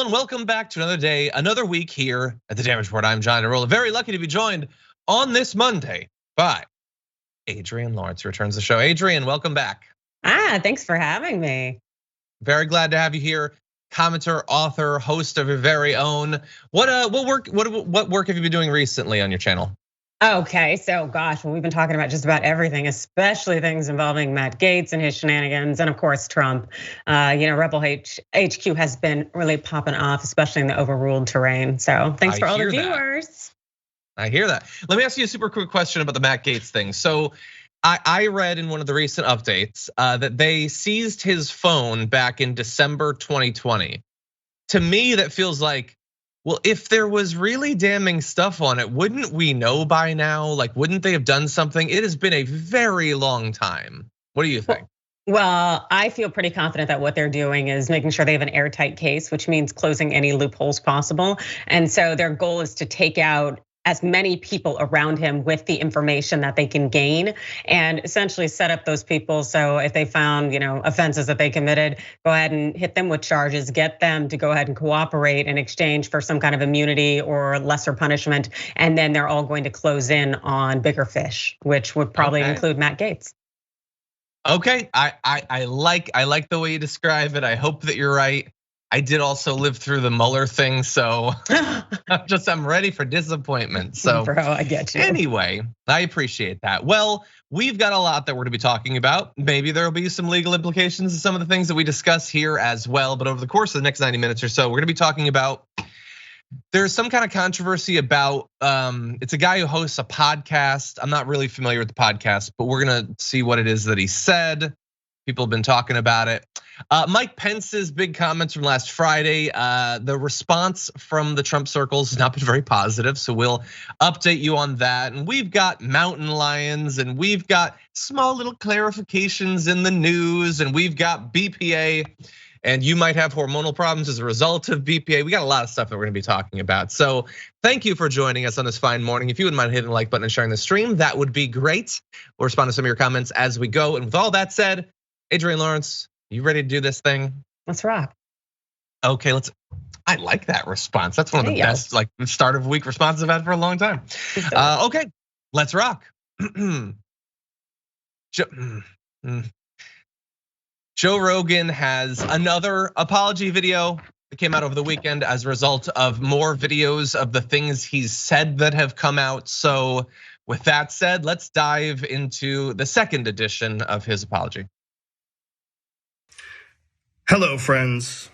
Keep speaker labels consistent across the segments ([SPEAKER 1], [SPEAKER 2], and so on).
[SPEAKER 1] everyone, welcome back to another day, another week here at the Damage Report. I'm John DeRolla. Very lucky to be joined on this Monday by Adrienne Lawrence, who returns the show. Adrienne, welcome back.
[SPEAKER 2] Thanks for having me.
[SPEAKER 1] Very glad to have you here. Commenter, author, host of your very own. What work have you been doing recently on your channel?
[SPEAKER 2] Okay, so gosh, well, we've been talking about just about everything, especially things involving Matt Gaetz and his shenanigans, and of course Trump. Rebel HQ has been really popping off, especially in the overruled terrain. So thanks for all the viewers.
[SPEAKER 1] I hear that. Let me ask you a super quick question about the Matt Gaetz thing. So I read in one of the recent updates that they seized his phone back in December 2020. To me, that feels like, well, if there was really damning stuff on it, wouldn't we know by now? Like, wouldn't they have done something? It has been a very long time. What do you think?
[SPEAKER 2] Well, I feel pretty confident that what they're doing is making sure they have an airtight case, which means closing any loopholes possible. And so their goal is to take out as many people around him with the information that they can gain and essentially set up those people. So if they found, offenses that they committed, go ahead and hit them with charges, get them to go ahead and cooperate in exchange for some kind of immunity or lesser punishment. And then they're all going to close in on bigger fish, which would probably include Matt Gaetz.
[SPEAKER 1] Okay, I like the way you describe it. I hope that you're right. I did also live through the Mueller thing, so I'm ready for disappointment. So,
[SPEAKER 2] bro, I get you.
[SPEAKER 1] Anyway, I appreciate that. Well, we've got a lot that we're going to be talking about. Maybe there'll be some legal implications of some of the things that we discuss here as well. But over the course of the next 90 minutes or so, we're going to be talking about. There's some kind of controversy about. It's a guy who hosts a podcast. I'm not really familiar with the podcast, but we're going to see what it is that he said. People have been talking about it. Mike Pence's big comments from last Friday. The response from the Trump circles has not been very positive, so we'll update you on that. And we've got mountain lions, and we've got small little clarifications in the news, and we've got BPA, and you might have hormonal problems as a result of BPA. We got a lot of stuff that we're gonna be talking about. So thank you for joining us on this fine morning. If you wouldn't mind hitting the like button and sharing the stream, that would be great. We'll respond to some of your comments as we go. And with all that said, Adrienne Lawrence, you ready to do this thing?
[SPEAKER 2] Let's rock.
[SPEAKER 1] Okay, I like that response. That's one of the best start of week responses I've had for a long time. Okay, let's rock. Joe Rogan has another apology video that came out over the weekend as a result of more videos of the things he's said that have come out. So with that said, let's dive into the second edition of his apology.
[SPEAKER 3] Hello, friends.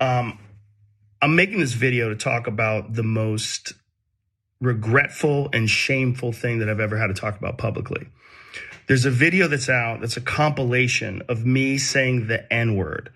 [SPEAKER 3] I'm making this video to talk about the most regretful and shameful thing that I've ever had to talk about publicly. There's a video that's out that's a compilation of me saying the N-word.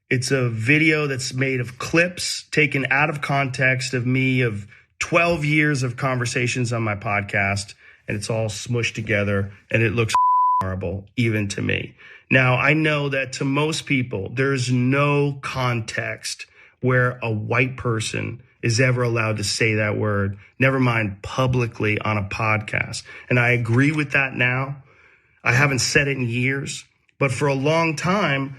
[SPEAKER 3] It's a video that's made of clips taken out of context of me of 12 years of conversations on my podcast, and it's all smushed together, and it looks horrible, even to me. Now, I know that to most people, there's no context where a white person is ever allowed to say that word, never mind publicly on a podcast. And I agree with that now. I haven't said it in years, but for a long time,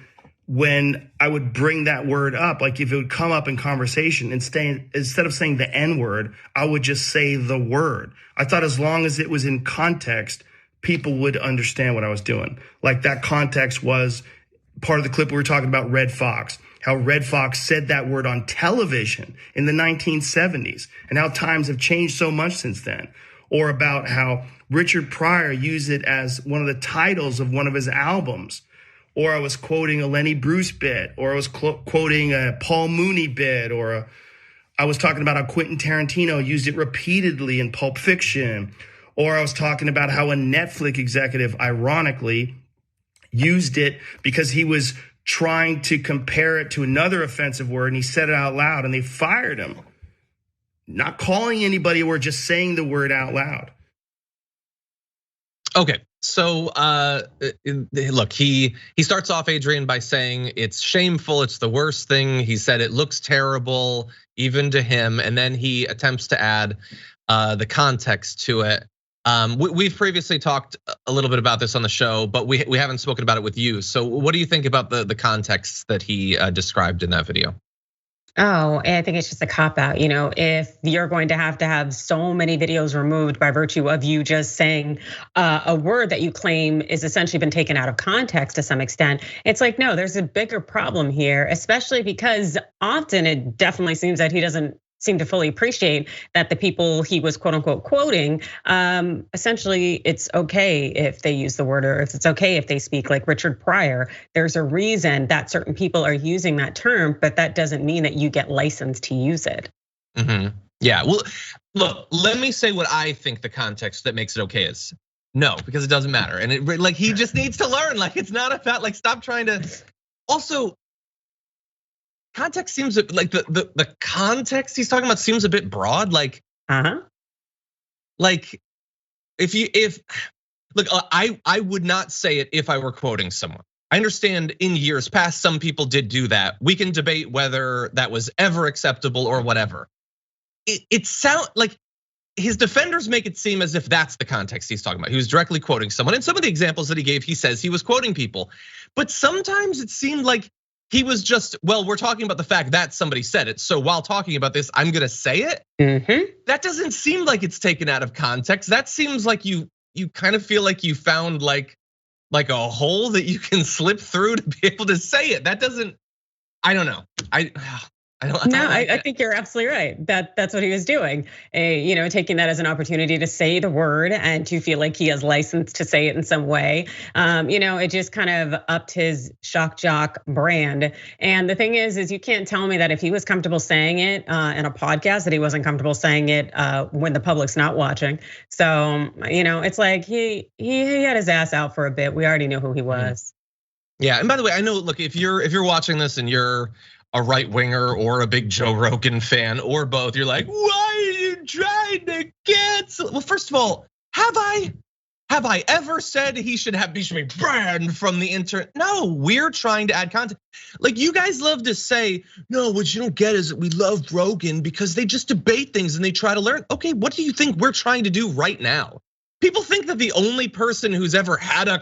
[SPEAKER 3] when I would bring that word up, like if it would come up in conversation, instead of saying the N-word, I would just say the word. I thought as long as it was in context, people would understand what I was doing. Like that context was part of the clip we were talking about Red Fox, how Red Fox said that word on television in the 1970s and how times have changed so much since then. Or about how Richard Pryor used it as one of the titles of one of his albums. Or I was quoting a Lenny Bruce bit, or I was quoting a Paul Mooney bit, or I was talking about how Quentin Tarantino used it repeatedly in Pulp Fiction. Or I was talking about how a Netflix executive, ironically, used it because he was trying to compare it to another offensive word, and he said it out loud, and they fired him. Not calling anybody or just saying the word out loud.
[SPEAKER 1] Okay, so look, he starts off, Adrienne, by saying it's shameful, it's the worst thing. He said it looks terrible, even to him, and then he attempts to add the context to it. We've previously talked a little bit about this on the show, but we haven't spoken about it with you. So what do you think about the context that he described in that video?
[SPEAKER 2] Oh, I think it's just a cop out. If you're going to have so many videos removed by virtue of you just saying a word that you claim is essentially been taken out of context to some extent, it's like, no, there's a bigger problem here, especially because often it definitely seems that he doesn't seem to fully appreciate that the people he was quote unquote quoting, essentially it's okay if they use the word, or if it's okay if they speak like Richard Pryor. There's a reason that certain people are using that term, but that doesn't mean that you get licensed to use it.
[SPEAKER 1] Yeah, well, look, let me say what I think the context that makes it okay is. No, because it doesn't matter. And he just needs to learn. It's not about stop trying to. Also, context seems like the context he's talking about seems a bit broad. Look, I would not say it if I were quoting someone. I understand in years past, some people did do that. We can debate whether that was ever acceptable or whatever. It sounds like his defenders make it seem as if that's the context he's talking about. He was directly quoting someone. And some of the examples that he gave, he says he was quoting people. But sometimes it seemed like he was just, well, we're talking about the fact that somebody said it. So while talking about this, I'm gonna say it. That doesn't seem like it's taken out of context. That seems like you kind of feel like you found like a hole that you can slip through to be able to say it. That doesn't, I don't know.
[SPEAKER 2] I think you're absolutely right. That's what he was doing. Taking that as an opportunity to say the word and to feel like he has license to say it in some way. It just kind of upped his shock jock brand. And the thing is you can't tell me that if he was comfortable saying it in a podcast, that he wasn't comfortable saying it when the public's not watching. So, it's like he had his ass out for a bit. We already knew who he was.
[SPEAKER 1] Yeah, and by the way, I know, look, if you're watching this and you're a right winger or a big Joe Rogan fan or both, you're like, why are you trying to cancel? Well, first of all, have I ever said he should be banned from the internet? No, we're trying to add content. You guys love to say, no, what you don't get is that we love Rogan because they just debate things and they try to learn. Okay, what do you think we're trying to do right now? People think that the only person who's ever had a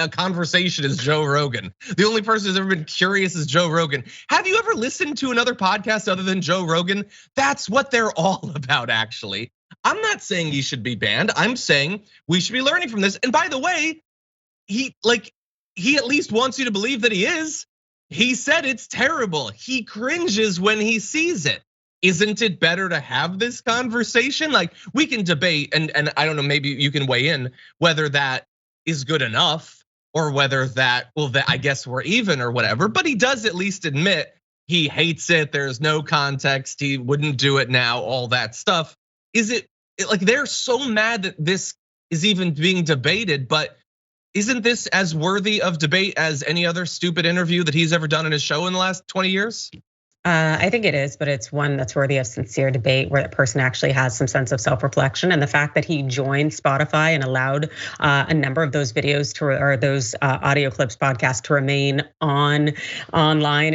[SPEAKER 1] conversation is Joe Rogan. The only person who's ever been curious is Joe Rogan. Have you ever listened to another podcast other than Joe Rogan? That's what they're all about, actually. I'm not saying he should be banned. I'm saying we should be learning from this. And by the way, he at least wants you to believe that he is. He said it's terrible. He cringes when he sees it. Isn't it better to have this conversation? We can debate, and I don't know, maybe you can weigh in whether that is good enough or whether that I guess we're even or whatever. But he does at least admit he hates it. There's no context. He wouldn't do it now. All that stuff. Is it they're so mad that this is even being debated? But isn't this as worthy of debate as any other stupid interview that he's ever done in his show in the last 20 years?
[SPEAKER 2] I think it is, but it's one that's worthy of sincere debate where that person actually has some sense of self-reflection. And the fact that he joined Spotify and allowed a number of those videos or those audio clips podcasts to remain online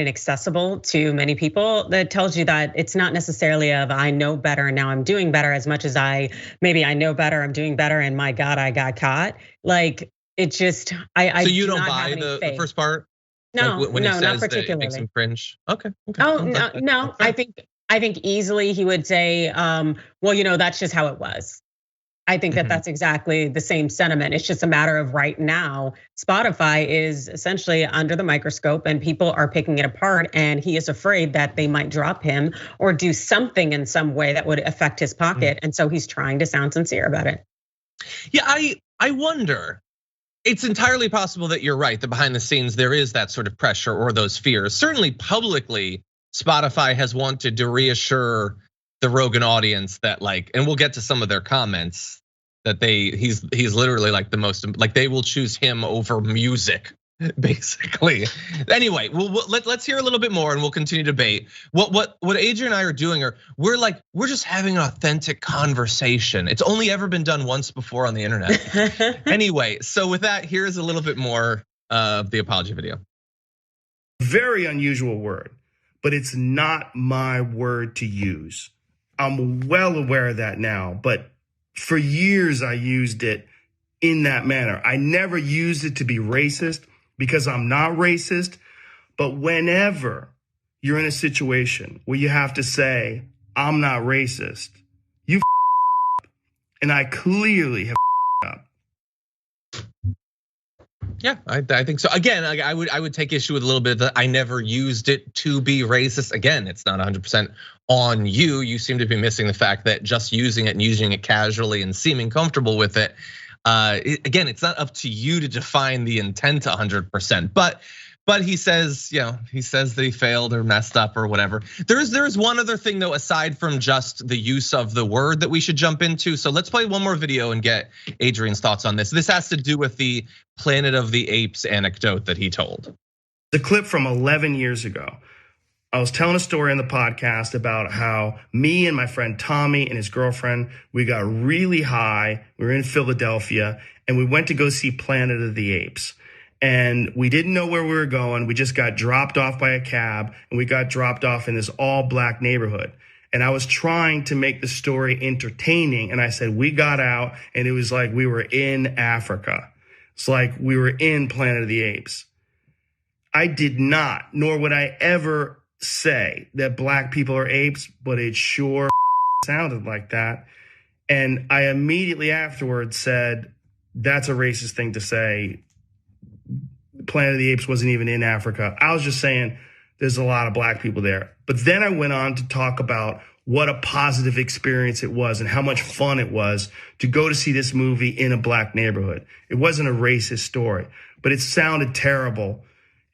[SPEAKER 2] and accessible to many people, that tells you that it's not necessarily of I know better and now I'm doing better, as much as I know better, I'm doing better, and my God, I got caught. It just I.
[SPEAKER 1] So you don't buy the first part?
[SPEAKER 2] No,
[SPEAKER 1] when he says
[SPEAKER 2] not particularly.
[SPEAKER 1] That it makes him cringe. Okay.
[SPEAKER 2] Oh no. I think easily he would say, well, that's just how it was. I think that that's exactly the same sentiment. It's just a matter of right now, Spotify is essentially under the microscope and people are picking it apart, and he is afraid that they might drop him or do something in some way that would affect his pocket. And so he's trying to sound sincere about it.
[SPEAKER 1] Yeah, I wonder. It's entirely possible that you're right, that behind the scenes there is that sort of pressure or those fears. Certainly publicly, Spotify has wanted to reassure the Rogan audience that and we'll get to some of their comments, that he's literally the most, they will choose him over music, basically. Anyway, let's hear a little bit more and we'll continue to debate. What Adrian and I are doing we're just having an authentic conversation. It's only ever been done once before on the internet. Anyway, so with that, here's a little bit more of the apology video.
[SPEAKER 3] Very unusual word, but it's not my word to use. I'm well aware of that now, but for years I used it in that manner. I never used it to be racist, because I'm not racist. But whenever you're in a situation where you have to say, I'm not racist. You and I clearly have up.
[SPEAKER 1] Yeah, I think so. Again, I would take issue with a little bit that I never used it to be racist. Again, it's not 100% on you. You seem to be missing the fact that just using it and using it casually and seeming comfortable with it. Again, it's not up to you to define the intent 100%. But he says, he says that he failed or messed up or whatever. There is one other thing though, aside from just the use of the word, that we should jump into. So let's play one more video and get Adrian's thoughts on this. This has to do with the Planet of the Apes anecdote that he told.
[SPEAKER 3] The clip from 11 years ago. I was telling a story on the podcast about how me and my friend Tommy and his girlfriend, we got really high. We were in Philadelphia and we went to go see Planet of the Apes. And we didn't know where we were going. We just got dropped off by a cab and we got dropped off in this all black neighborhood. And I was trying to make the story entertaining. And I said, we got out and it was like we were in Africa. It's like we were in Planet of the Apes. I did not, nor would I ever say that black people are apes, but it sure sounded like that. And I immediately afterwards said, that's a racist thing to say. Planet of the Apes wasn't even in Africa. I was just saying there's a lot of black people there. But then I went on to talk about what a positive experience it was and how much fun it was to go to see this movie in a black neighborhood. It wasn't a racist story, but it sounded terrible.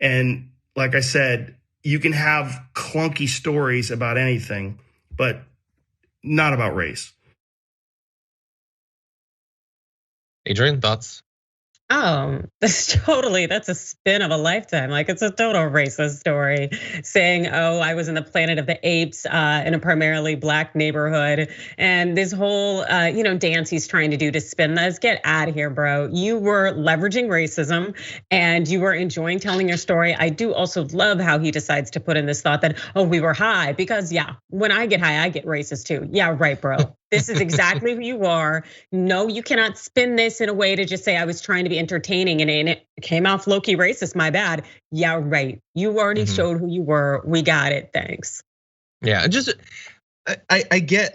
[SPEAKER 3] And like I said, you can have clunky stories about anything, but not about race.
[SPEAKER 1] Adrian, thoughts?
[SPEAKER 2] That's a spin of a lifetime. Like it's a total racist story saying, oh, I was in the Planet of the Apes in a primarily black neighborhood. And this whole, dance he's trying to do to spin this, get out of here, bro. You were leveraging racism and you were enjoying telling your story. I do also love how he decides to put in this thought that, oh, we were high because when I get high, I get racist too. Yeah, right, bro. This is exactly who you are. No, you cannot spin this in a way to just say I was trying to be entertaining and it came off low-key racist, my bad. Yeah, right. You already showed who you were. We got it, thanks.
[SPEAKER 1] Yeah, I get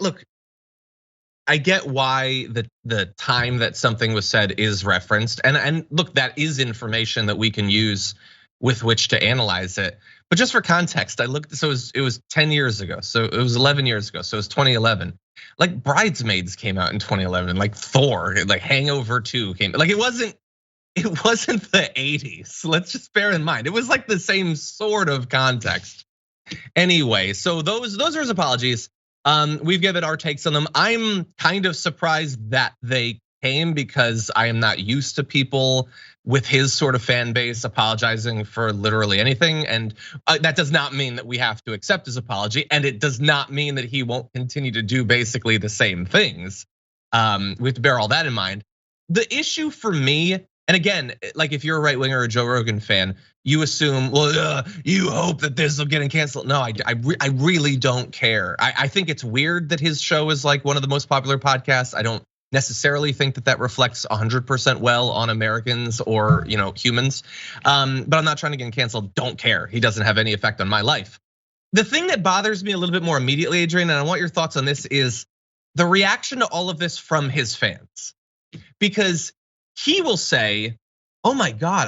[SPEAKER 1] why the time that something was said is referenced. And look, that is information that we can use with which to analyze it. But just for context, I looked, so it was 10 years ago. So it was 11 years ago. So it was 2011. Like Bridesmaids came out in 2011 and like Thor, like Hangover 2 came. Like it wasn't the 80s. Let's just bear in mind. It was like the same sort of context. Anyway, so those are his apologies. We've given our takes on them. I'm kind of surprised that they came because I am not used to people with his sort of fan base apologizing for literally anything. And that does not mean that we have to accept his apology. And it does not mean that he won't continue to do basically the same things. We have to bear all that in mind. The issue for me, and again, like if you're a right winger or a Joe Rogan fan, you assume, well, you hope that this will get canceled. No, I really don't care. I think it's weird that his show is like one of the most popular podcasts. I don't necessarily think that reflects 100% well on Americans or humans. But I'm not trying to get him canceled. Don't care. He doesn't have any effect on my life. The thing that bothers me a little bit more immediately, Adrian, and I want your thoughts on this, is the reaction to all of this from his fans. Because he will say, oh my God,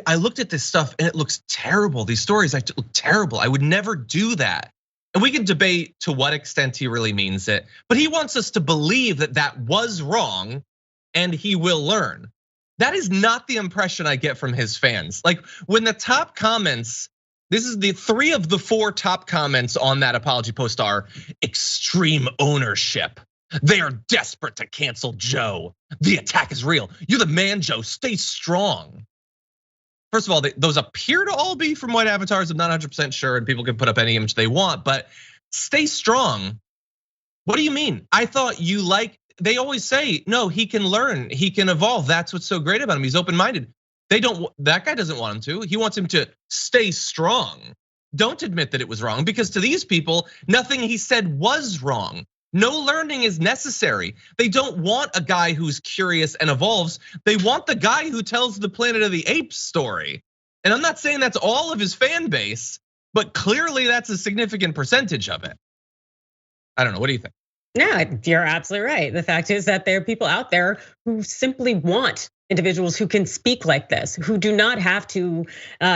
[SPEAKER 1] I looked at this stuff and it looks terrible. These stories look terrible. I would never do that. And we can debate to what extent he really means it, but he wants us to believe that that was wrong and he will learn. That is not the impression I get from his fans. Like when the top comments, this is the 3 of the 4 top comments on that apology post are extreme ownership. They are desperate to cancel Joe. The attack is real. You're the man, Joe. Stay strong. First of all, those appear to all be from white avatars. I'm not 100% sure, and people can put up any image they want, but stay strong. What do you mean? I thought they always say, no, he can learn, he can evolve. That's what's so great about him. He's open-minded. That guy doesn't want him to. He wants him to stay strong. Don't admit that it was wrong, because to these people, nothing he said was wrong. No learning is necessary. They don't want a guy who's curious and evolves. They want the guy who tells the Planet of the Apes story. And I'm not saying that's all of his fan base, but clearly that's a significant percentage of it. I don't know, what do you think?
[SPEAKER 2] No, you're absolutely right. The fact is that there are people out there who simply want individuals who can speak like this, who do not have to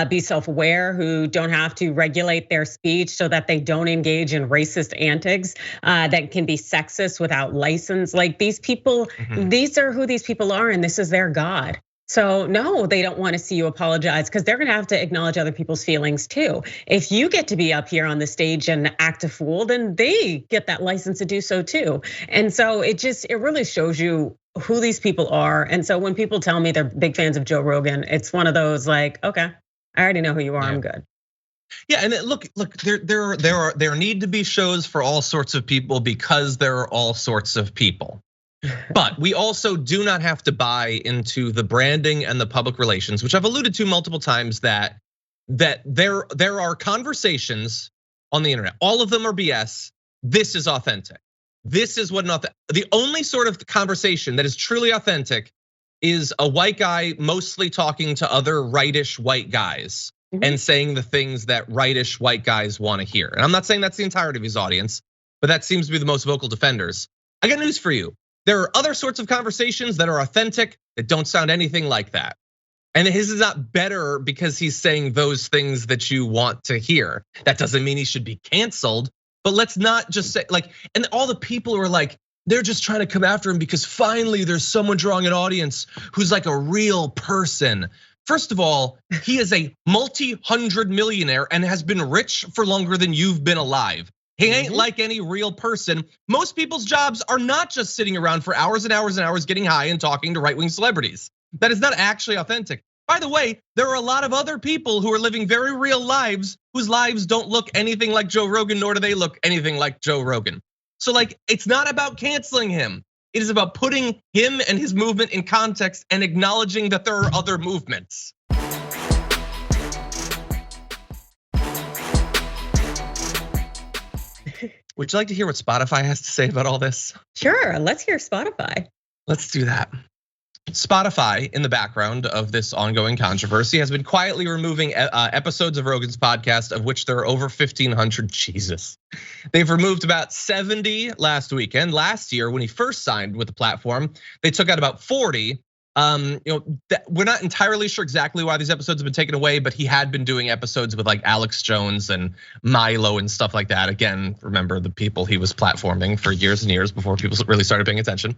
[SPEAKER 2] be self-aware, who don't have to regulate their speech so that they don't engage in racist antics that can be sexist without license. Like these people, these are who these people are, and this is their God. So no, they don't want to see you apologize because they're gonna have to acknowledge other people's feelings too. If you get to be up here on the stage and act a fool, then they get that license to do so too. And so it really shows you who these people are. And so when people tell me they're big fans of Joe Rogan, it's one of those like, okay, I already know who you are, I'm good.
[SPEAKER 1] Yeah, and look, there need to be shows for all sorts of people because there are all sorts of people. But we also do not have to buy into the branding and the public relations, which I've alluded to multiple times, that there are conversations on the internet. All of them are BS. This is authentic. This is what the only sort of conversation that is truly authentic is a white guy mostly talking to other rightish white guys and saying the things that rightish white guys want to hear. And I'm not saying that's the entirety of his audience, but that seems to be the most vocal defenders. I got news for you. There are other sorts of conversations that are authentic that don't sound anything like that. And his is not better because he's saying those things that you want to hear. That doesn't mean he should be canceled, but let's not just say like, and all the people who are like, they're just trying to come after him because finally there's someone drawing an audience who's like a real person. First of all, he is a multi-hundred millionaire and has been rich for longer than you've been alive. He ain't like any real person. Most people's jobs are not just sitting around for hours and hours and hours getting high and talking to right-wing celebrities. That is not actually authentic. By the way, there are a lot of other people who are living very real lives whose lives don't look anything like Joe Rogan, nor do they look anything like Joe Rogan. So like, it's not about canceling him. It is about putting him and his movement in context and acknowledging that there are other movements. Would you like to hear what Spotify has to say about all this?
[SPEAKER 2] Sure, let's hear Spotify.
[SPEAKER 1] Let's do that. Spotify, in the background of this ongoing controversy, has been quietly removing episodes of Rogan's podcast, of which there are over 1,500. Jesus. They've removed about 70 last weekend. Last year, when he first signed with the platform, they took out about 40. We're not entirely sure exactly why these episodes have been taken away, but he had been doing episodes with like Alex Jones and Milo and stuff like that. Again, remember the people he was platforming for years and years before people really started paying attention.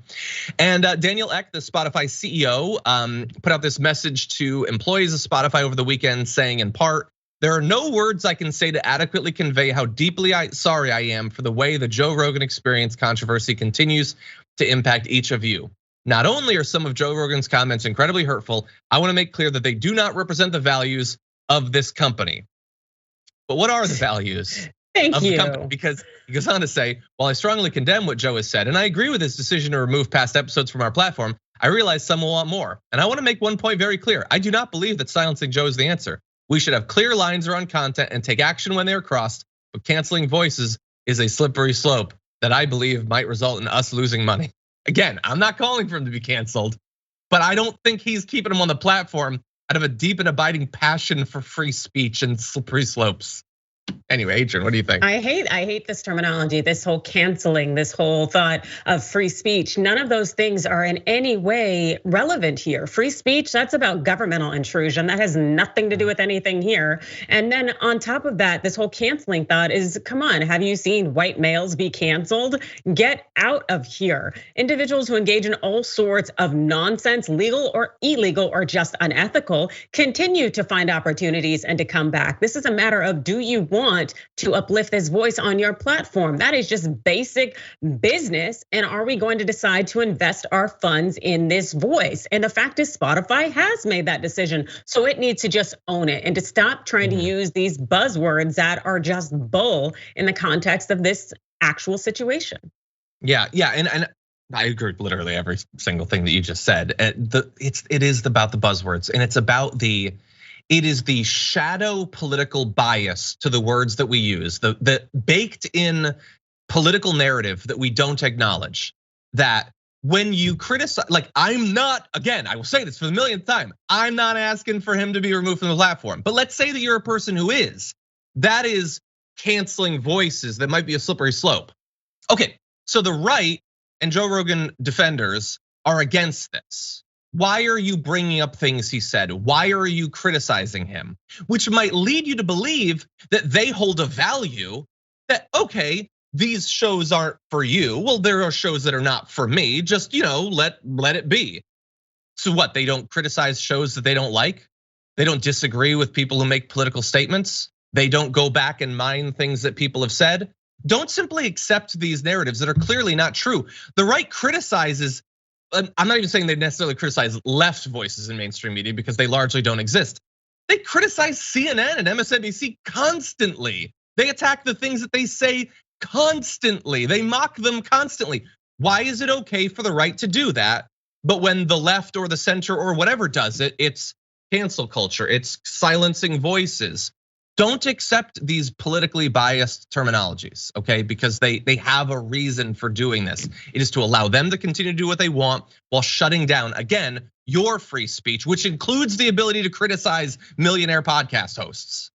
[SPEAKER 1] And Daniel Ek, the Spotify CEO, put out this message to employees of Spotify over the weekend saying in part, "There are no words I can say to adequately convey how deeply sorry I am for the way the Joe Rogan Experience controversy continues to impact each of you. Not only are some of Joe Rogan's comments incredibly hurtful, I want to make clear that they do not represent the values of this company." But what are the values of the company? Because he goes on to say, "While I strongly condemn what Joe has said, and I agree with his decision to remove past episodes from our platform, I realize some will want more. And I want to make one point very clear. I do not believe that silencing Joe is the answer. We should have clear lines around content and take action when they are crossed, but canceling voices is a slippery slope that I believe might result in us losing money." Again, I'm not calling for him to be canceled, but I don't think he's keeping him on the platform out of a deep and abiding passion for free speech and slippery slopes. Anyway, Adrian, what do you think?
[SPEAKER 2] I hate this terminology, this whole canceling, this whole thought of free speech. None of those things are in any way relevant here. Free speech, that's about governmental intrusion. That has nothing to do with anything here. And then on top of that, this whole canceling thought is, come on, have you seen white males be canceled? Get out of here. Individuals who engage in all sorts of nonsense, legal or illegal or just unethical, continue to find opportunities and to come back. This is a matter of, do you want to uplift this voice on your platform? That is just basic business. And are we going to decide to invest our funds in this voice? And the fact is, Spotify has made that decision. So it needs to just own it and to stop trying to use these buzzwords that are just bull in the context of this actual situation.
[SPEAKER 1] Yeah, and I agree with literally every single thing that you just said. It is about the buzzwords, and it is the shadow political bias to the words that we use, the baked in political narrative that we don't acknowledge. That when you criticize, like I'm not, again, I will say this for the millionth time, I'm not asking for him to be removed from the platform. But let's say that you're a person who is, That is canceling voices. That might be a slippery slope. Okay, so the right and Joe Rogan defenders are against this. Why are you bringing up things he said? Why are you criticizing him? Which might lead you to believe that they hold a value that, okay, these shows aren't for you. Well, there are shows that are not for me. Just, let it be. So what, they don't criticize shows that they don't like? They don't disagree with people who make political statements? They don't go back and mine things that people have said? Don't simply accept these narratives that are clearly not true. The right criticizes, I'm not even saying they necessarily criticize left voices in mainstream media because they largely don't exist. They criticize CNN and MSNBC constantly. They attack the things that they say constantly. They mock them constantly. Why is it okay for the right to do that? But when the left or the center or whatever does it, it's cancel culture, it's silencing voices. Don't accept these politically biased terminologies, okay? Because they have a reason for doing this. It is to allow them to continue to do what they want while shutting down, again, your free speech, which includes the ability to criticize millionaire podcast hosts.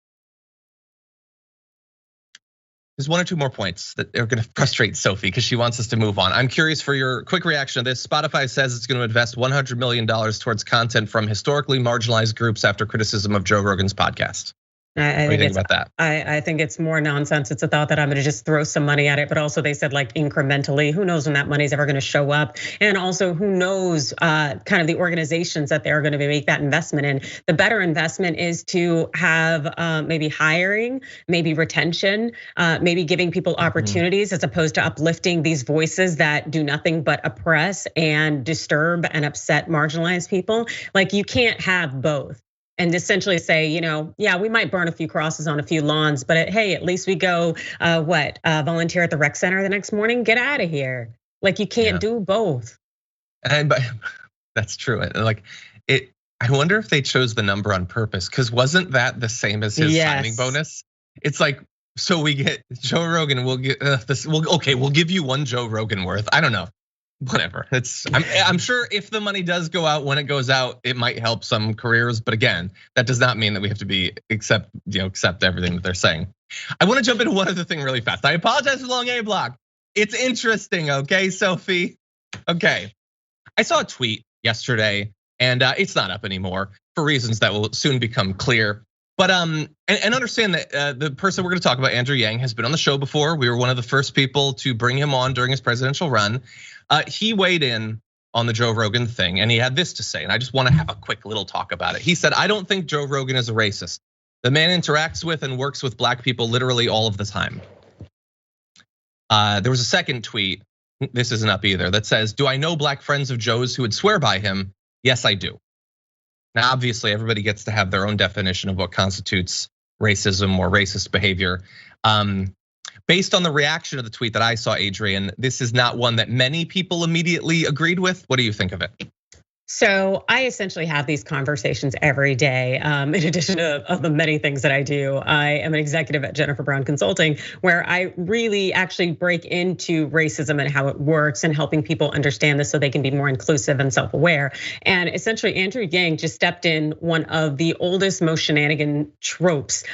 [SPEAKER 1] There's one or two more points that are gonna frustrate Sophie because she wants us to move on. I'm curious for your quick reaction to this. Spotify says it's gonna invest $100 million towards content from historically marginalized groups after criticism of Joe Rogan's podcast. What do you think about that?
[SPEAKER 2] I think it's more nonsense. It's a thought that I'm going to just throw some money at it, but also they said like incrementally. Who knows when that money is ever going to show up? And also, who knows kind of the organizations that they're going to make that investment in? The better investment is to have maybe hiring, maybe retention, maybe giving people opportunities as opposed to uplifting these voices that do nothing but oppress and disturb and upset marginalized people. Like you can't have both. And essentially say, yeah, we might burn a few crosses on a few lawns, but hey, at least we go volunteer at the rec center the next morning. Get out of here. Like you can't do both.
[SPEAKER 1] And that's true. Like I wonder if they chose the number on purpose because wasn't that the same as his signing bonus? It's like, so we get Joe Rogan. We'll get this. We'll give you one Joe Rogan worth. I don't know. Whatever. I'm sure if the money does go out when it goes out, it might help some careers. But again, that does not mean that we have to accept everything that they're saying. I want to jump into one other thing really fast. I apologize for the long A block. It's interesting, okay, Sophie? Okay. I saw a tweet yesterday, and it's not up anymore for reasons that will soon become clear. But and understand that the person we're going to talk about, Andrew Yang, has been on the show before. We were one of the first people to bring him on during his presidential run. He weighed in on the Joe Rogan thing, and he had this to say, and I just want to have a quick little talk about it. He said, "I don't think Joe Rogan is a racist. The man interacts with and works with black people literally all of the time." There was a second tweet. This isn't up either. That says, "Do I know black friends of Joe's who would swear by him? Yes, I do." Now, obviously, everybody gets to have their own definition of what constitutes racism or racist behavior. Based on the reaction of the tweet that I saw, Adrian, this is not one that many people immediately agreed with. What do you think of it?
[SPEAKER 2] So I essentially have these conversations every day. In addition to the many things that I do, I am an executive at Jennifer Brown Consulting, where I really actually break into racism and how it works and helping people understand this so they can be more inclusive and self-aware. And essentially, Andrew Yang just stepped in one of the oldest, most shenanigan tropes.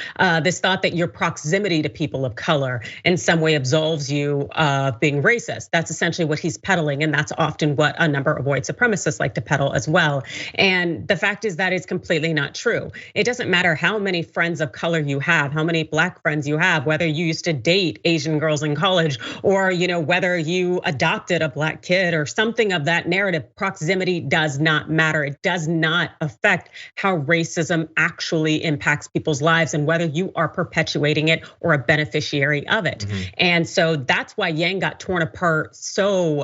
[SPEAKER 2] This thought that your proximity to people of color in some way absolves you of being racist. That's essentially what he's peddling, and that's often what a number of white supremacists like to peddle as well. And the fact is that is completely not true. It doesn't matter how many friends of color you have, how many black friends you have, whether you used to date Asian girls in college or whether you adopted a black kid or something of that narrative. Proximity does not matter. It does not affect how racism actually impacts people's lives and whether you are perpetuating it or a beneficiary of it. And so that's why Yang got torn apart so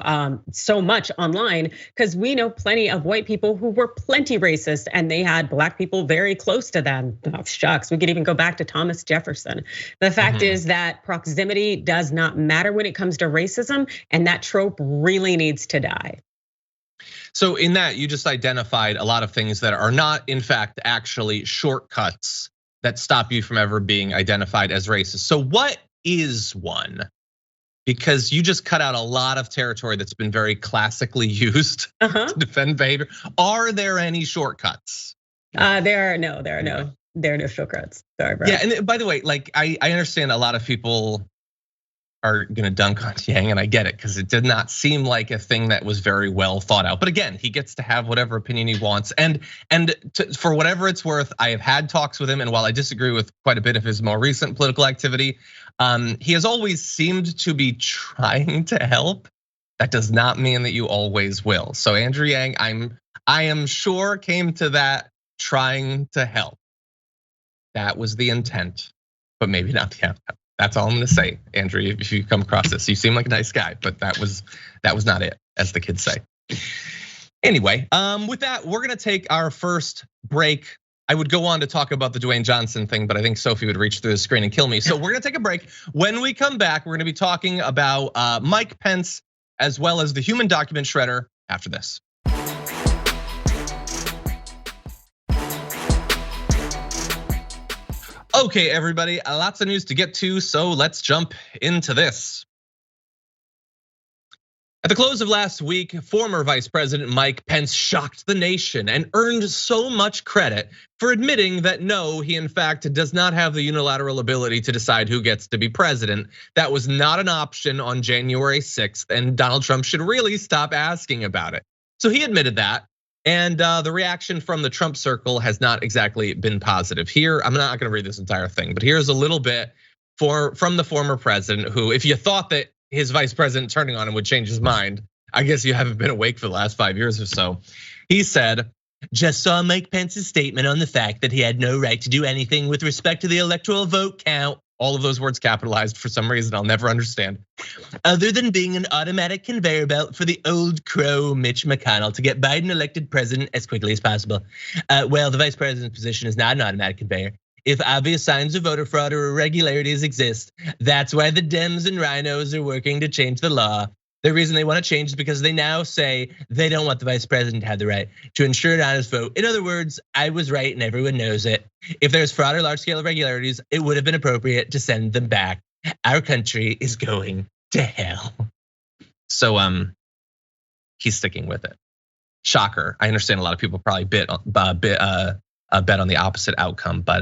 [SPEAKER 2] much online, because we know plenty of white people who were plenty racist and they had black people very close to them. Oh, shucks, we could even go back to Thomas Jefferson. The fact is that proximity does not matter when it comes to racism, and that trope really needs to die.
[SPEAKER 1] So in that, you just identified a lot of things that are not, in fact, actually shortcuts that stop you from ever being identified as racist. So what is one? Because you just cut out a lot of territory that's been very classically used to defend behavior. Are there any shortcuts?
[SPEAKER 2] There are no they're no showcrats. Sorry, bro.
[SPEAKER 1] Yeah, and by the way, like I understand a lot of people are gonna dunk on Yang, and I get it because it did not seem like a thing that was very well thought out. But again, he gets to have whatever opinion he wants, and for whatever it's worth, I have had talks with him, and while I disagree with quite a bit of his more recent political activity, he has always seemed to be trying to help. That does not mean that you always will. So Andrew Yang, I am sure came to that trying to help. That was the intent, but maybe not the outcome. That's all I'm gonna say, Andrew, if you come across this. You seem like a nice guy, but that was not it, as the kids say. Anyway, with that, we're gonna take our first break. I would go on to talk about the Dwayne Johnson thing, but I think Sophie would reach through the screen and kill me. So we're gonna take a break. When we come back, we're gonna be talking about Mike Pence as well as the human document shredder after this. Okay, everybody, lots of news to get to, so let's jump into this. At the close of last week, former Vice President Mike Pence shocked the nation and earned so much credit for admitting that no, he in fact does not have the unilateral ability to decide who gets to be president. That was not an option on January 6th, and Donald Trump should really stop asking about it. So he admitted that. And the reaction from the Trump circle has not exactly been positive. Here, I'm not gonna read this entire thing, but here's a little bit from the former president who, if you thought that his vice president turning on him would change his mind, I guess you haven't been awake for the last 5 years or so. He said, "Just saw Mike Pence's statement on the fact that he had no right to do anything with respect to the electoral vote count." All of those words capitalized for some reason I'll never understand. "Other than being an automatic conveyor belt for the old crow Mitch McConnell to get Biden elected president as quickly as possible. Well, the vice president's position is not an automatic conveyor. If obvious signs of voter fraud or irregularities exist, that's why the Dems and rhinos are working to change the law. The reason they want to change is because they now say they don't want the vice president to have the right to ensure an honest vote. In other words, I was right and everyone knows it. If there's fraud or large scale irregularities, it would have been appropriate to send them back. Our country is going to hell." So he's sticking with it. Shocker. I understand a lot of people probably bet on the opposite outcome, but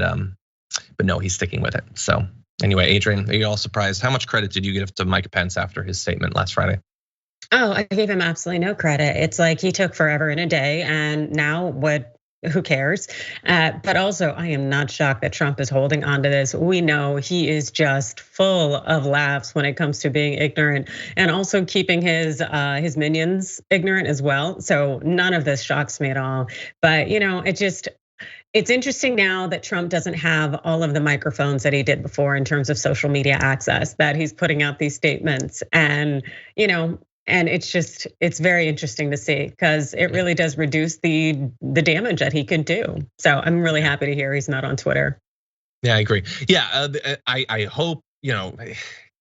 [SPEAKER 1] no, he's sticking with it. So anyway, Adrian, are you all surprised? How much credit did you give to Mike Pence after his statement last Friday?
[SPEAKER 2] Oh, I gave him absolutely no credit. It's like he took forever and a day, and now what? Who cares? But also, I am not shocked that Trump is holding on to this. We know he is just full of laughs when it comes to being ignorant, and also keeping his minions ignorant as well. So none of this shocks me at all. But it's interesting now that Trump doesn't have all of the microphones that he did before in terms of social media access, that he's putting out these statements, and it's very interesting to see, because it really does reduce the damage that he could do. So I'm really happy to hear he's not on Twitter.
[SPEAKER 1] Yeah, I agree. Yeah, I hope,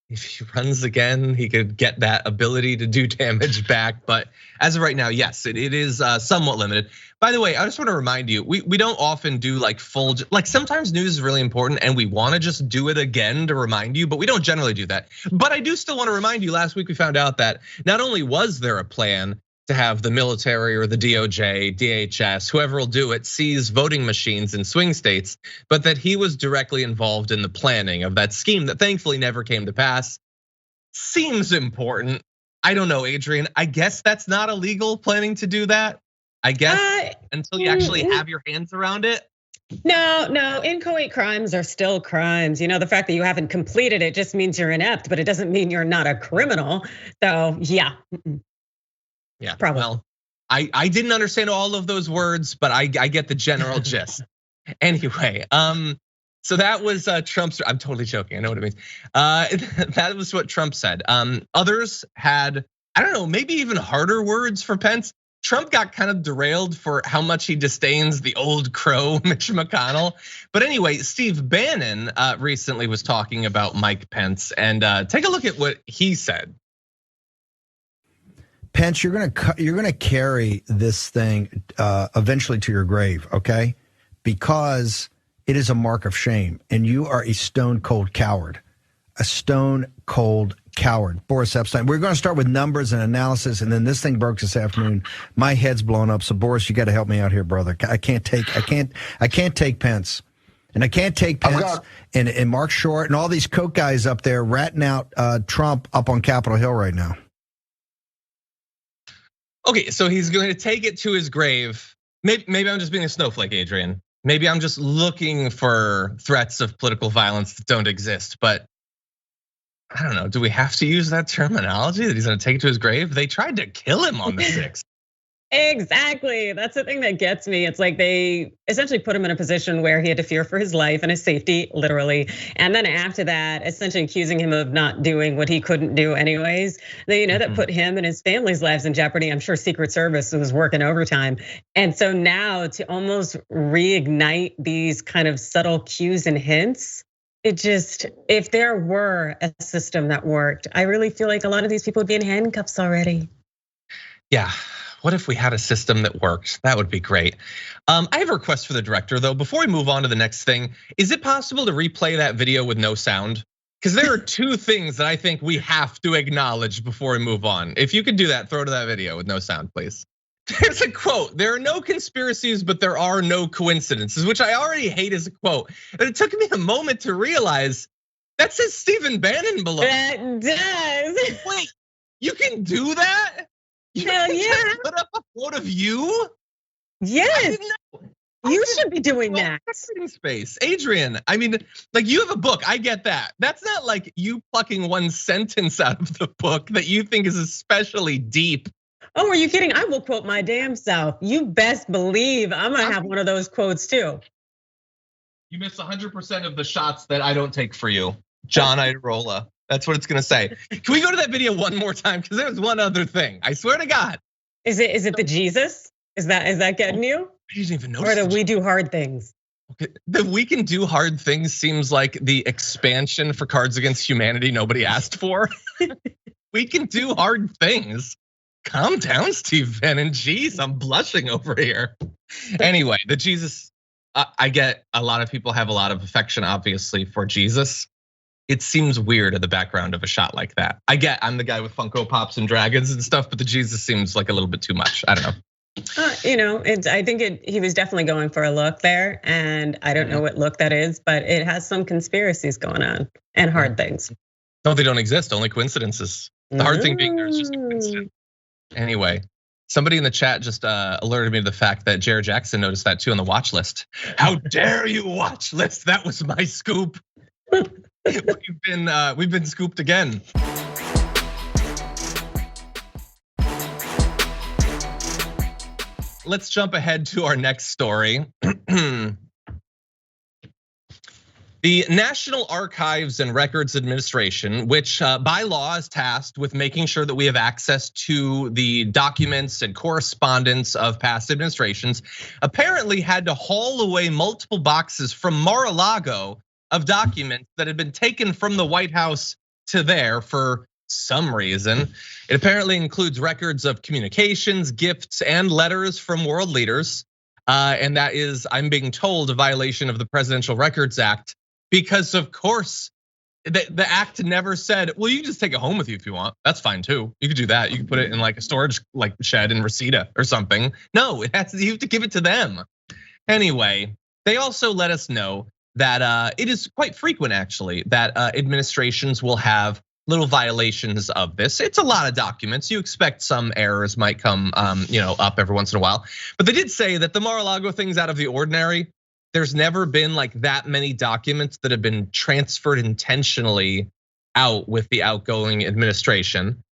[SPEAKER 1] if he runs again, he could get that ability to do damage back. But as of right now, yes, it is somewhat limited. By the way, I just want to remind you, we don't often do like sometimes news is really important and we want to just do it again to remind you, but we don't generally do that. But I do still want to remind you, last week we found out that not only was there a plan to have the military or the DOJ, DHS, whoever will do it, seize voting machines in swing states, but that he was directly involved in the planning of that scheme that thankfully never came to pass. Seems important. I don't know, Adrian. I guess that's not illegal, planning to do that. I guess until you actually have your hands around it.
[SPEAKER 2] No, inchoate crimes are still crimes. The fact that you haven't completed it just means you're inept, but it doesn't mean you're not a criminal. So yeah.
[SPEAKER 1] Yeah,
[SPEAKER 2] probably.
[SPEAKER 1] Well, I didn't understand all of those words, but I get the general gist. Anyway, so that was Trump's. I'm totally joking. I know what it means. That was what Trump said. Others had, I don't know, maybe even harder words for Pence. Trump got kind of derailed for how much he disdains the old crow, Mitch McConnell. But anyway, Steve Bannon recently was talking about Mike Pence, and take a look at what he said.
[SPEAKER 4] Pence, you're gonna carry this thing eventually to your grave, okay? Because it is a mark of shame, and you are a stone cold coward, Boris Epstein. We're going to start with numbers and analysis, and then this thing broke this afternoon. My head's blown up. So Boris, you got to help me out here, brother. I can't take Pence. And I can't take Pence and Mark Short and all these Koch guys up there ratting out Trump up on Capitol Hill right now.
[SPEAKER 1] Okay, so he's going to take it to his grave. Maybe I'm just being a snowflake, Adrian. Maybe I'm just looking for threats of political violence that don't exist. But I don't know, do we have to use that terminology that he's going to take it to his grave? They tried to kill him on the 6th.
[SPEAKER 2] Exactly. That's the thing that gets me. It's like they essentially put him in a position where he had to fear for his life and his safety, literally. And then after that, essentially accusing him of not doing what he couldn't do anyways. That put him and his family's lives in jeopardy. I'm sure Secret Service was working overtime. And so now to almost reignite these kind of subtle cues and hints, if there were a system that worked, I really feel like a lot of these people would be in handcuffs already.
[SPEAKER 1] Yeah. What if we had a system that worked? That would be great. I have a request for the director though. Before we move on to the next thing, is it possible to replay that video with no sound? Because there are two things that I think we have to acknowledge before we move on. If you could do that, throw to that video with no sound, please. There's a quote, there are no conspiracies, but there are no coincidences, which I already hate as a quote. And it took me a moment to realize that says Stephen Bannon below.
[SPEAKER 2] That does.
[SPEAKER 1] Wait, you can do that?
[SPEAKER 2] Hell yeah.
[SPEAKER 1] Put up a quote of you?
[SPEAKER 2] Yes. You should be doing that.
[SPEAKER 1] Space, Adrian. I mean, like you have a book. I get that. That's not like you plucking one sentence out of the book that you think is especially deep.
[SPEAKER 2] Oh, are you kidding? I will quote my damn self. You best believe I'm gonna have one of those quotes too.
[SPEAKER 1] You miss 100% of the shots that I don't take for you, John Idarola. That's what it's gonna say. Can we go to that video one more time? Because there's one other thing. I swear to God.
[SPEAKER 2] Is it the Jesus? Is that getting you?
[SPEAKER 1] I didn't even notice.
[SPEAKER 2] Or do we do hard things?
[SPEAKER 1] Okay. The we can do hard things seems like the expansion for Cards Against Humanity nobody asked for. We can do hard things. Calm down, Steve Bannon. Jeez, I'm blushing over here. Anyway, the Jesus, I get a lot of people have a lot of affection, obviously, for Jesus. It seems weird in the background of a shot like that. I'm the guy with Funko Pops and dragons and stuff, but the Jesus seems like a little bit too much. I don't know.
[SPEAKER 2] I think he was definitely going for a look there, and I don't know what look that is, but it has some conspiracies going on and hard things.
[SPEAKER 1] No, they don't exist. Only coincidences. The hard thing being there is just a coincidence. Anyway, somebody in the chat just alerted me to the fact that Jared Jackson noticed that too on the watch list. How dare you watch list? That was my scoop. We've been scooped again. Let's jump ahead to our next story. The National Archives and Records Administration, which by law is tasked with making sure that we have access to the documents and correspondence of past administrations, apparently had to haul away multiple boxes from Mar-a-Lago of documents that had been taken from the White House to there for some reason. It apparently includes records of communications, gifts, and letters from world leaders. And that is, I'm being told, a violation of the Presidential Records Act. Because of course, the act never said, well, you can just take it home with you if you want. That's fine too. You could do that. You can put it in like a storage shed in Reseda or something. No, you have to give it to them. Anyway, they also let us know that it is quite frequent actually that administrations will have little violations of this. It's a lot of documents. You expect some errors might come up every once in a while. But they did say that the Mar-a-Lago thing's out of the ordinary. There's never been like that many documents that have been transferred intentionally out with the outgoing administration.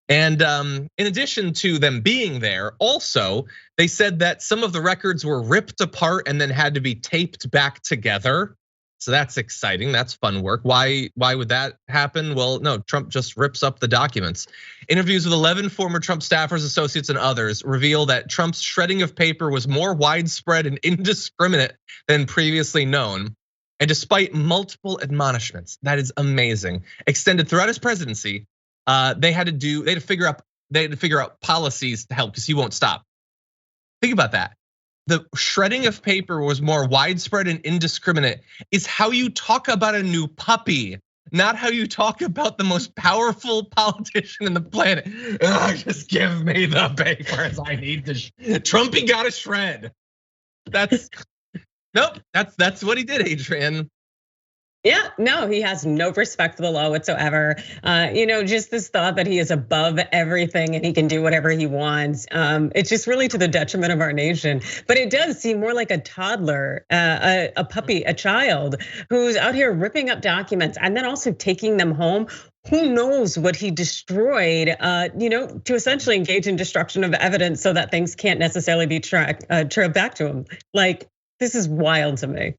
[SPEAKER 1] And in addition to them being there, also, they said that some of the records were ripped apart and then had to be taped back together. So that's exciting, that's fun work. Why would that happen? Well, no, Trump just rips up the documents. Interviews with 11 former Trump staffers, associates, and others reveal that Trump's shredding of paper was more widespread and indiscriminate than previously known. And despite multiple admonishments, that is amazing, extended throughout his presidency, they had to figure out policies to help because he won't stop. Think about that. The shredding of paper was more widespread and indiscriminate is how you talk about a new puppy, not how you talk about the most powerful politician in the planet. Just give me the papers I need to. Trumpy got a shred. That's Nope, that's what he did, Adrian.
[SPEAKER 2] Yeah, no, he has no respect for the law whatsoever. Just this thought that he is above everything and he can do whatever he wants. It's just really to the detriment of our nation. But it does seem more like a toddler, a puppy, a child who's out here ripping up documents and then also taking them home. Who knows what he destroyed, to essentially engage in destruction of evidence so that things can't necessarily be tracked back to him. Like, this is wild to me.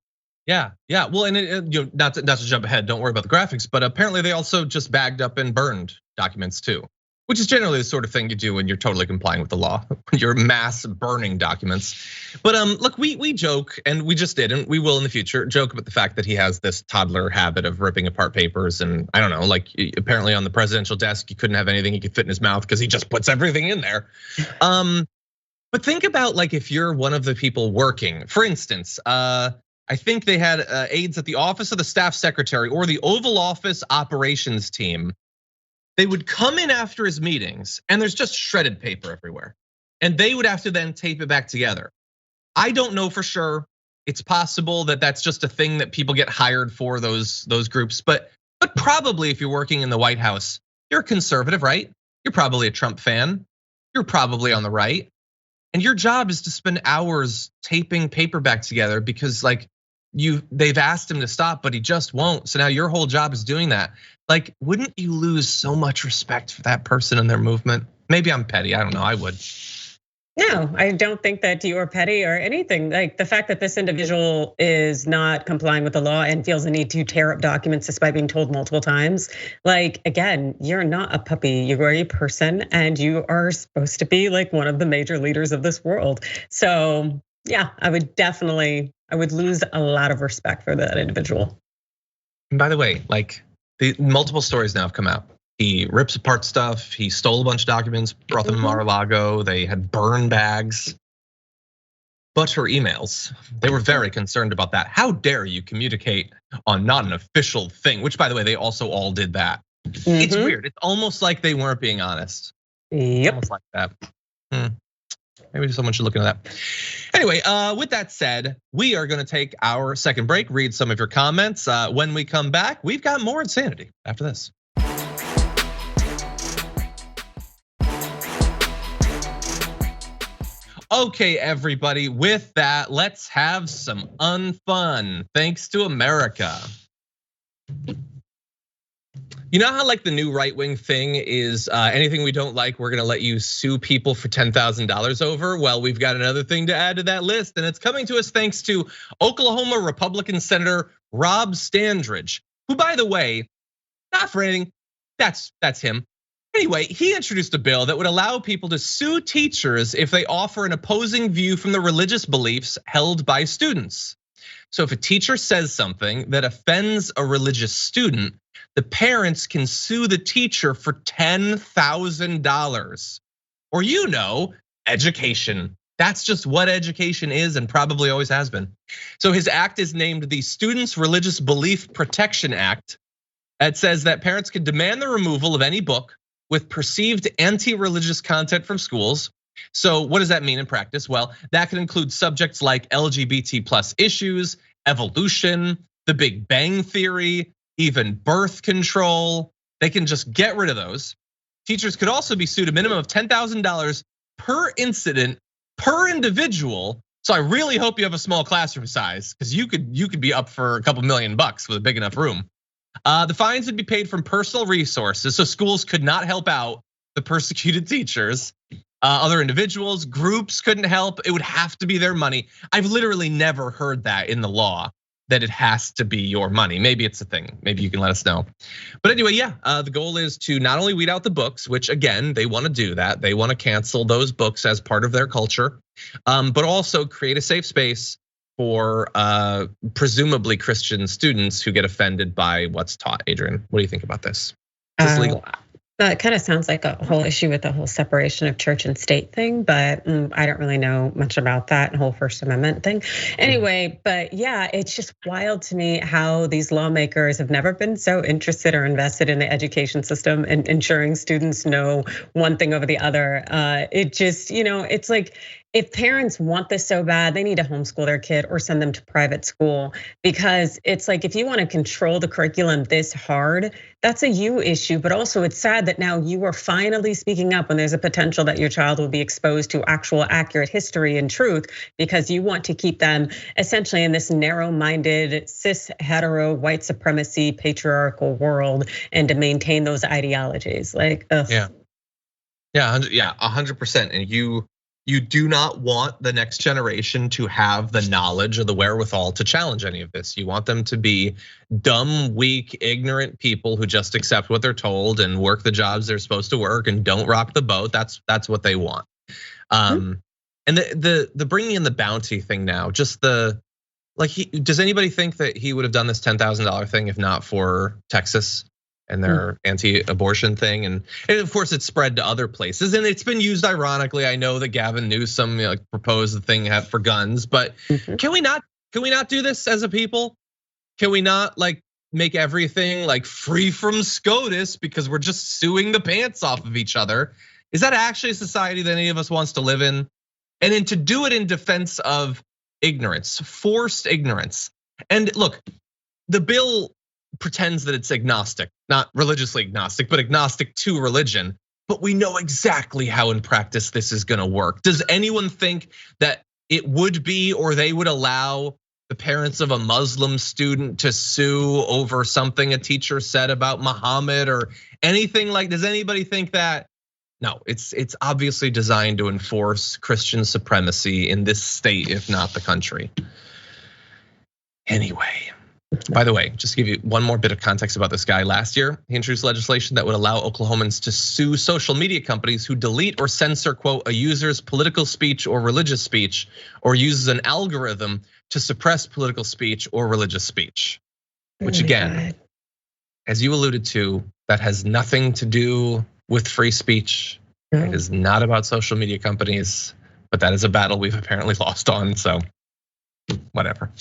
[SPEAKER 1] Yeah. Well, and not to jump ahead, don't worry about the graphics, but apparently they also just bagged up and burned documents too, which is generally the sort of thing you do when you're totally complying with the law, when you're mass burning documents. But look, we joke, and we just did, and we will in the future, joke about the fact that he has this toddler habit of ripping apart papers, and I don't know, like apparently on the presidential desk, he couldn't have anything he could fit in his mouth because he just puts everything in there. But think about like if you're one of the people working, for instance, I think they had aides at the office of the staff secretary or the Oval Office operations team. They would come in after his meetings and there's just shredded paper everywhere. And they would have to then tape it back together. I don't know for sure. It's possible that that's just a thing that people get hired for, those groups. But probably if you're working in the White House, you're a conservative, right? You're probably a Trump fan. You're probably on the right. And your job is to spend hours taping paper back together because like they've asked him to stop, but he just won't. So now your whole job is doing that. Like, wouldn't you lose so much respect for that person and their movement? Maybe I'm petty, I don't know, I would.
[SPEAKER 2] No, I don't think that you are petty or anything. Like the fact that this individual is not complying with the law and feels the need to tear up documents despite being told multiple times. Like, again, you're not a puppy, you are a person and you are supposed to be like one of the major leaders of this world. So yeah, I would lose a lot of respect for that individual.
[SPEAKER 1] And by the way, like the multiple stories now have come out. He rips apart stuff. He stole a bunch of documents, brought them to Mar-a-Lago. They had burn bags. But her emails, they were very concerned about that. How dare you communicate on not an official thing? Which, by the way, they also all did that. It's weird. It's almost like they weren't being honest.
[SPEAKER 2] Yep.
[SPEAKER 1] Almost like that. Maybe someone should look into that. Anyway, with that said, we are gonna take our second break, read some of your comments. When we come back, we've got more insanity after this. Okay, everybody, with that, let's have some unfun. Thanks to America. You know how like the new right-wing thing is anything we don't like, we're gonna let you sue people for $10,000 over? Well, we've got another thing to add to that list, and it's coming to us thanks to Oklahoma Republican Senator Rob Standridge, who, by the way, not for anything, that's him. Anyway, he introduced a bill that would allow people to sue teachers if they offer an opposing view from the religious beliefs held by students. So if a teacher says something that offends a religious student, the parents can sue the teacher for $10,000. Or education. That's just what education is and probably always has been. So his act is named the Students' Religious Belief Protection Act. It says that parents can demand the removal of any book with perceived anti-religious content from schools. So what does that mean in practice? Well, that can include subjects like LGBT plus issues, evolution, the Big Bang Theory, even birth control. They can just get rid of those. Teachers could also be sued a minimum of $10,000 per incident, per individual. So I really hope you have a small classroom size, because you could be up for a couple $1 million with a big enough room. The fines would be paid from personal resources, so schools could not help out the persecuted teachers. Other individuals, groups couldn't help. It would have to be their money. I've literally never heard that in the law, that it has to be your money. Maybe it's a thing. Maybe you can let us know. But anyway, yeah, the goal is to not only weed out the books, which again, they want to do that. They want to cancel those books as part of their culture, but also create a safe space for presumably Christian students who get offended by what's taught. Adrian, what do you think about this? Is this legal?
[SPEAKER 2] It kind of sounds like a whole issue with the whole separation of church and state thing, but I don't really know much about that whole First Amendment thing. Anyway, but yeah, it's just wild to me how these lawmakers have never been so interested or invested in the education system and ensuring students know one thing over the other. It just, it's like, if parents want this so bad, they need to homeschool their kid or send them to private school, because it's like, if you want to control the curriculum this hard, that's a you issue. But also it's sad that now you are finally speaking up when there's a potential that your child will be exposed to actual accurate history and truth, because you want to keep them essentially in this narrow-minded, cis, hetero, white supremacy, patriarchal world, and to maintain those ideologies. Like, ugh.
[SPEAKER 1] Yeah, 100%. And you do not want the next generation to have the knowledge or the wherewithal to challenge any of this. You want them to be dumb, weak, ignorant people who just accept what they're told and work the jobs they're supposed to work and don't rock the boat. That's what they want. And the bringing in the bounty thing now, just does anybody think that he would have done this $10,000 thing if not for Texas and their anti-abortion thing? And of course it's spread to other places, and it's been used ironically. I know that Gavin Newsom proposed the thing for guns, but can we not do this as a people? Can we not make everything free from SCOTUS because we're just suing the pants off of each other? Is that actually a society that any of us wants to live in? And then to do it in defense of ignorance, forced ignorance. And look, the bill pretends that it's agnostic, not religiously agnostic, but agnostic to religion. But we know exactly how in practice this is gonna work. Does anyone think that it would be, or they would allow the parents of a Muslim student to sue over something a teacher said about Muhammad or anything does anybody think that? No, it's obviously designed to enforce Christian supremacy in this state, if not the country. Anyway. By the way, just to give you one more bit of context about this guy, last year, he introduced legislation that would allow Oklahomans to sue social media companies who delete or censor, quote, a user's political speech or religious speech, or uses an algorithm to suppress political speech or religious speech. Which again, as you alluded to, that has nothing to do with free speech. It is not about social media companies, but that is a battle we've apparently lost on, so whatever.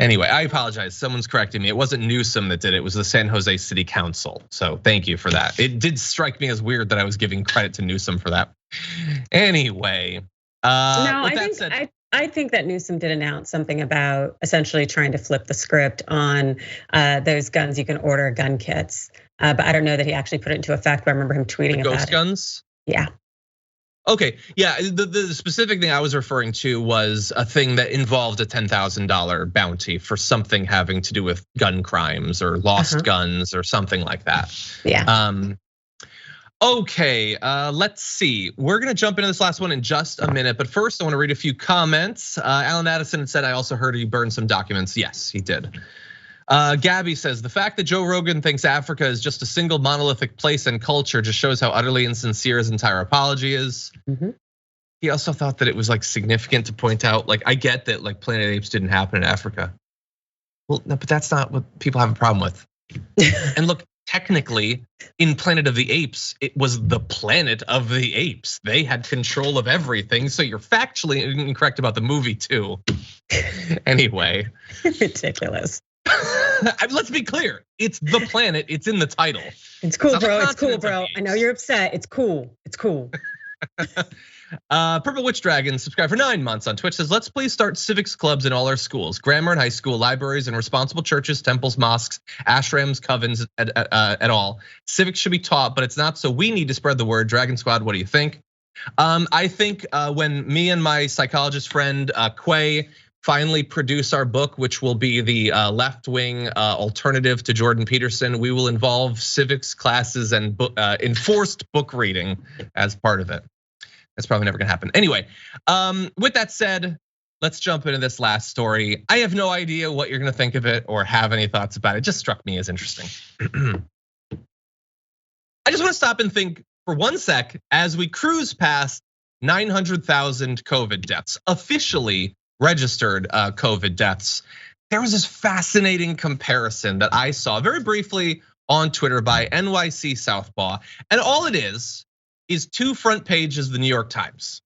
[SPEAKER 1] Anyway, I apologize. Someone's correcting me. It wasn't Newsom that did it. It was the San Jose City Council. So thank you for that. It did strike me as weird that I was giving credit to Newsom for that. Anyway,
[SPEAKER 2] I think that Newsom did announce something about essentially trying to flip the script on those guns you can order, gun kits. But I don't know that he actually put it into effect. But I remember him tweeting about it.
[SPEAKER 1] Ghost guns?
[SPEAKER 2] Yeah.
[SPEAKER 1] Okay, yeah, the specific thing I was referring to was a thing that involved a $10,000 bounty for something having to do with gun crimes or lost guns or something like that.
[SPEAKER 2] Yeah.
[SPEAKER 1] Okay, let's see. We're gonna jump into this last one in just a minute, but first I wanna read a few comments. Alan Addison said, I also heard he burned some documents. Yes, he did. Gabby says, the fact that Joe Rogan thinks Africa is just a single monolithic place and culture just shows how utterly insincere his entire apology is. He also thought that it was significant to point out, I get that Planet of the Apes didn't happen in Africa. Well, no, but that's not what people have a problem with. And look, technically in Planet of the Apes, it was the planet of the apes. They had control of everything. So you're factually incorrect about the movie too. Anyway.
[SPEAKER 2] Ridiculous.
[SPEAKER 1] Let's be clear. It's the planet. It's in the title.
[SPEAKER 2] It's cool, bro. It's cool, bro. I know you're upset. It's cool. It's cool.
[SPEAKER 1] Purple Witch Dragon subscribed for 9 months on Twitch says, let's please start civics clubs in all our schools, grammar and high school, libraries and responsible churches, temples, mosques, ashrams, covens, at all. Civics should be taught, but it's not, so we need to spread the word. Dragon Squad, what do you think? I think when me and my psychologist friend Quay finally produce our book, which will be the left-wing alternative to Jordan Peterson, we will involve civics classes and enforced book reading as part of it. That's probably never gonna happen. Anyway, with that said, let's jump into this last story. I have no idea what you're gonna think of it or have any thoughts about it. It just struck me as interesting. I just wanna stop and think for one sec as we cruise past 900,000 COVID deaths, officially registered COVID deaths. There was this fascinating comparison that I saw very briefly on Twitter by NYC Southpaw. And all it is 2 front pages of the New York Times.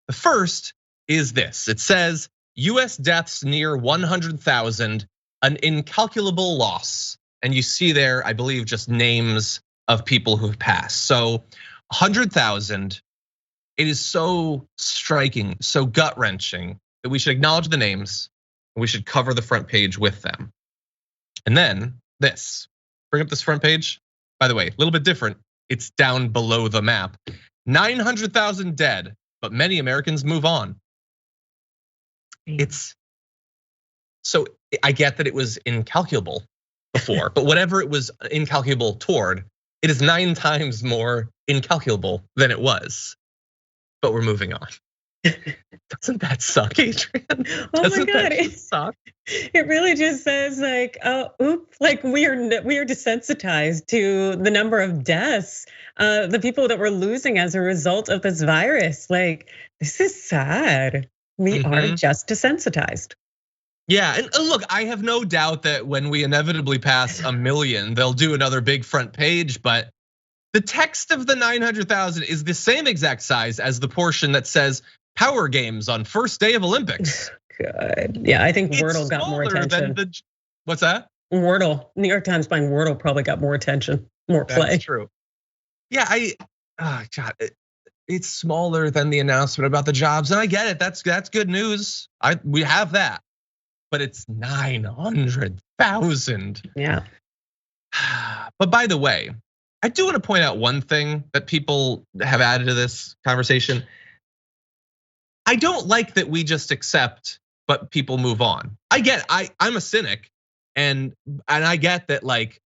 [SPEAKER 1] The first is this. It says, US deaths near 100,000, an incalculable loss. And you see there, I believe, just names of people who've passed. So 100,000 It is so striking, so gut-wrenching that we should acknowledge the names and we should cover the front page with them. And then this, bring up this front page. By the way, a little bit different. It's down below the map. 900,000 dead, but many Americans move on. It's so I get that it was incalculable before, but whatever it was incalculable toward, it is 9 times more incalculable than it was. But we're moving on. Doesn't that suck, Adrian?
[SPEAKER 2] Oh
[SPEAKER 1] Doesn't
[SPEAKER 2] my God,
[SPEAKER 1] that suck?
[SPEAKER 2] It really just says like, oh, oops, like we are desensitized to the number of deaths, the people that we're losing as a result of this virus. Like, this is sad. We are just desensitized.
[SPEAKER 1] Yeah, and look, I have no doubt that when we inevitably pass 1 million, they'll do another big front page, but the text of the 900,000 is the same exact size as the portion that says Power Games on first day of Olympics.
[SPEAKER 2] Good. Yeah, I think Wordle got more attention.
[SPEAKER 1] What's that?
[SPEAKER 2] Wordle. New York Times buying Wordle probably got more attention, more play.
[SPEAKER 1] That's true. Yeah, God, it's smaller than the announcement about the jobs, and I get it. That's good news. We have that, but it's 900,000.
[SPEAKER 2] Yeah.
[SPEAKER 1] But by the way, I do want to point out one thing that people have added to this conversation. I don't like that we just accept, but people move on. I'm a cynic, and I get that. Like,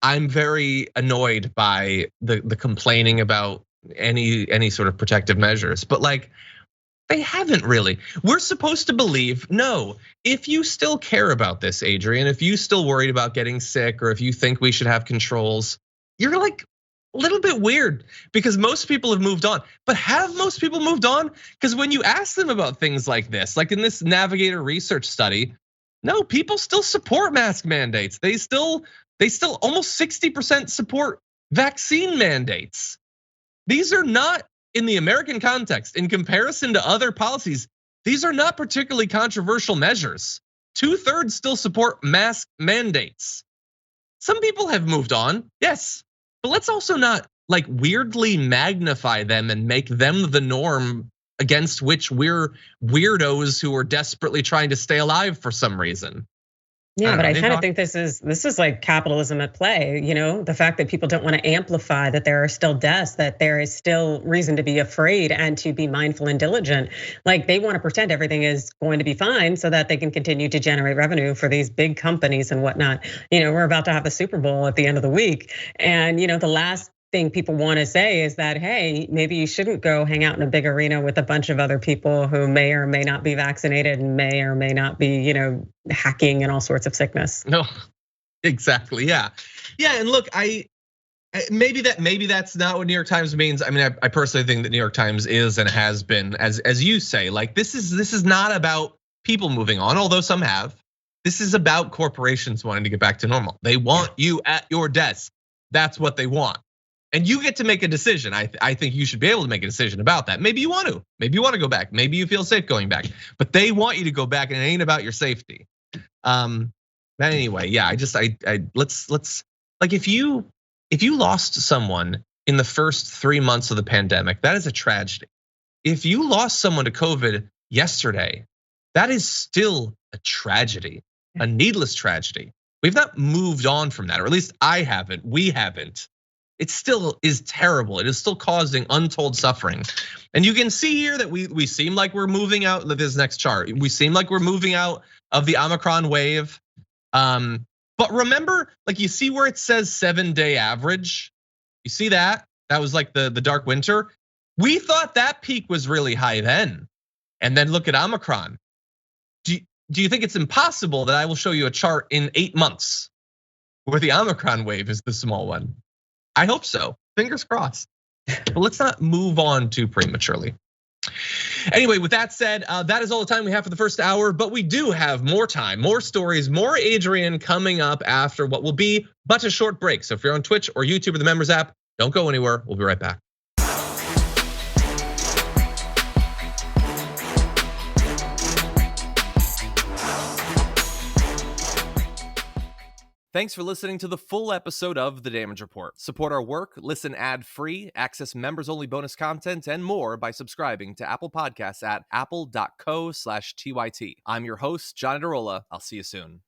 [SPEAKER 1] I'm very annoyed by the complaining about any sort of protective measures, but like, they haven't really. We're supposed to believe, no, if you still care about this, Adrian, if you still worried about getting sick, or if you think we should have controls, you're like a little bit weird, because most people have moved on. But have most people moved on? Because when you ask them about things like this, like in this Navigator research study, no, people still support mask mandates. They still almost 60% support vaccine mandates. These are not, in the American context, in comparison to other policies, these are not particularly controversial measures. 2/3 still support mask mandates. Some people have moved on, yes, but let's also not like weirdly magnify them and make them the norm against which we're weirdos who are desperately trying to stay alive for some reason.
[SPEAKER 2] Yeah, but I kind of think this is like capitalism at play. You know, the fact that people don't want to amplify that there are still deaths, that there is still reason to be afraid and to be mindful and diligent. Like, they want to pretend everything is going to be fine so that they can continue to generate revenue for these big companies and whatnot. You know, we're about to have the Super Bowl at the end of the week, and you know, the last thing people want to say is that, hey, maybe you shouldn't go hang out in a big arena with a bunch of other people who may or may not be vaccinated and may or may not be, you know, hacking and all sorts of sickness.
[SPEAKER 1] No, exactly. Yeah. And look, maybe that's not what New York Times means. I mean, I personally think that New York Times is and has been, as you say, like this is not about people moving on, although some have. This is about corporations wanting to get back to normal. They want you at your desk. That's what they want. And you get to make a decision. I think you should be able to make a decision about that. Maybe you want to. Maybe you want to go back. Maybe you feel safe going back. But they want you to go back, and it ain't about your safety. But anyway, yeah. Let's like if you lost someone in the first 3 months of the pandemic, that is a tragedy. If you lost someone to COVID yesterday, that is still a tragedy, a needless tragedy. We've not moved on from that, or at least I haven't. We haven't. It still is terrible. It is still causing untold suffering. And you can see here that we seem like we're moving out. This next chart, we seem like we're moving out of the Omicron wave. But remember, like you see where it says 7-day average? You see that? That was like the dark winter. We thought that peak was really high then. And then look at Omicron. Do you think it's impossible that I will show you a chart in 8 months where the Omicron wave is the small one? I hope so, fingers crossed. But let's not move on too prematurely. Anyway, with that said, that is all the time we have for the first hour, but we do have more time, more stories, more Adrian coming up after what will be but a short break. So if you're on Twitch or YouTube or the members app, don't go anywhere, we'll be right back.
[SPEAKER 5] Thanks for listening to the full episode of The Damage Report. Support our work, listen ad-free, access members-only bonus content, and more by subscribing to Apple Podcasts at apple.co/TYT. I'm your host, John Adarola. I'll see you soon.